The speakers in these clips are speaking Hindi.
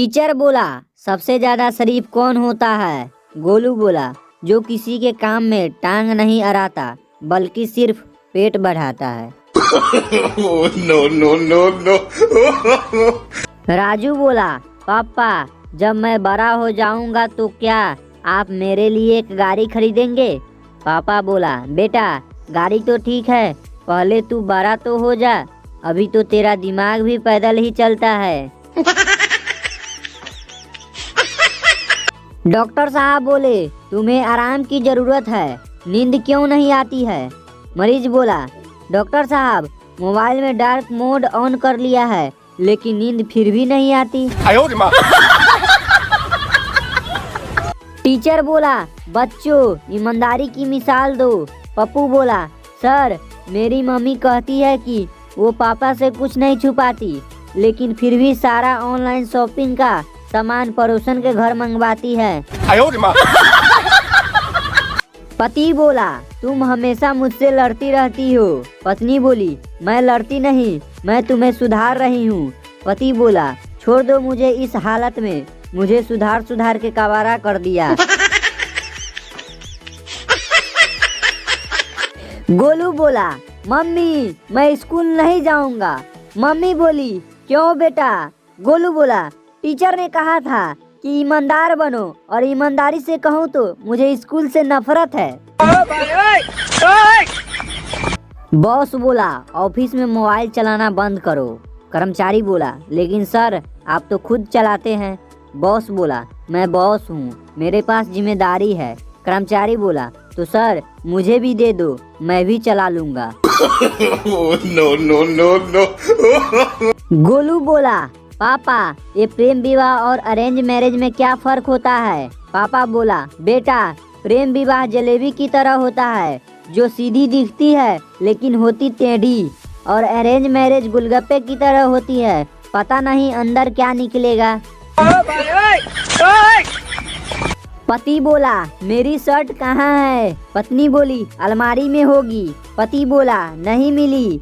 टीचर बोला, सबसे ज्यादा शरीफ कौन होता है? गोलू बोला, जो किसी के काम में टांग नहीं अड़ाता बल्कि सिर्फ पेट बढ़ाता है। No no no no. Raju बोला, पापा जब मैं बड़ा हो जाऊंगा तो क्या आप मेरे लिए एक गाड़ी खरीदेंगे? पापा बोला, बेटा गाड़ी तो ठीक है, पहले तू बड़ा तो हो जा, अभी तो तेरा दिमाग भी पैदल ही चलता है। डॉक्टर साहब बोले, तुम्हें आराम की जरूरत है, नींद क्यों नहीं आती है? मरीज बोला, डॉक्टर साहब मोबाइल में डार्क मोड ऑन कर लिया है लेकिन नींद फिर भी नहीं आती। टीचर बोला, बच्चों ईमानदारी की मिसाल दो। पप्पू बोला, सर मेरी मम्मी कहती है कि वो पापा से कुछ नहीं छुपाती लेकिन फिर भी सारा ऑनलाइन शॉपिंग का सामान पड़ोसन के घर मंगवाती है। पति बोला, तुम हमेशा मुझसे लड़ती रहती हो। पत्नी बोली, मैं लड़ती नहीं, मैं तुम्हें सुधार रही हूँ। पति बोला, छोड़ दो मुझे इस हालत में, मुझे सुधार के कवारा कर दिया। गोलू बोला, मम्मी मैं स्कूल नहीं जाऊंगा। मम्मी बोली, क्यों बेटा? गोलू बोला, टीचर ने कहा था कि ईमानदार बनो और ईमानदारी से कहूँ तो मुझे स्कूल से नफरत है। बॉस बोला, ऑफिस में मोबाइल चलाना बंद करो। कर्मचारी बोला, लेकिन सर आप तो खुद चलाते हैं। बॉस बोला, मैं बॉस हूँ, मेरे पास जिम्मेदारी है। कर्मचारी बोला, तो सर मुझे भी दे दो, मैं भी चला लूंगा। No no no no. Golu बोला, पापा ये प्रेम विवाह और अरेंज मैरिज में क्या फर्क होता है? पापा बोला, बेटा प्रेम विवाह जलेबी की तरह होता है जो सीधी दिखती है लेकिन होती टेढ़ी, और अरेंज मैरिज गुलगप्पे की तरह होती है, पता नहीं अंदर क्या निकलेगा। पति बोला, मेरी शर्ट कहाँ है? पत्नी बोली, अलमारी में होगी। पति बोला, नहीं मिली।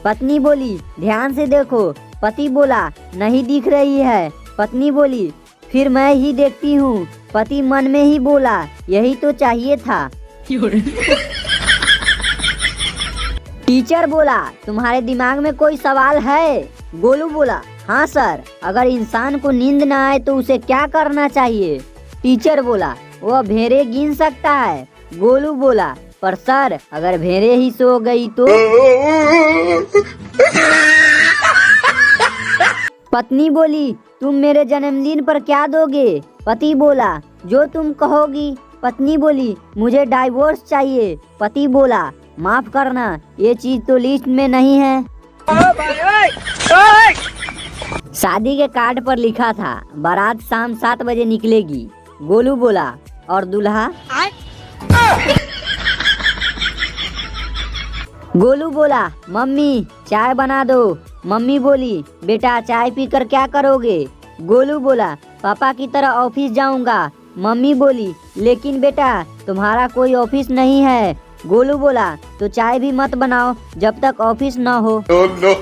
पत्नी बोली, ध्यान से देखो। पति बोला, नहीं दिख रही है। पत्नी बोली, फिर मैं ही देखती हूँ। पति मन में ही बोला, यही तो चाहिए था। टीचर बोला, तुम्हारे दिमाग में कोई सवाल है? गोलू बोला, हाँ सर, अगर इंसान को नींद न आए तो उसे क्या करना चाहिए? टीचर बोला, वह भेड़े गिन सकता है। गोलू बोला, पर सर अगर भेड़े ही सो गई तो? पत्नी बोली, तुम मेरे जन्मदिन पर क्या दोगे? पति बोला, जो तुम कहोगी। पत्नी बोली, मुझे डाइवोर्स चाहिए। पति बोला, माफ करना, ये चीज तो लिस्ट में नहीं है। शादी के कार्ड पर लिखा था, बारात शाम 7 बजे निकलेगी। गोलू बोला, और दूल्हा? गोलू बोला, मम्मी चाय बना दो। मम्मी बोली, बेटा चाय पीकर क्या करोगे? गोलू बोला, पापा की तरह ऑफिस जाऊंगा। मम्मी बोली, लेकिन बेटा तुम्हारा कोई ऑफिस नहीं है। गोलू बोला, तो चाय भी मत बनाओ जब तक ऑफिस न हो। No no.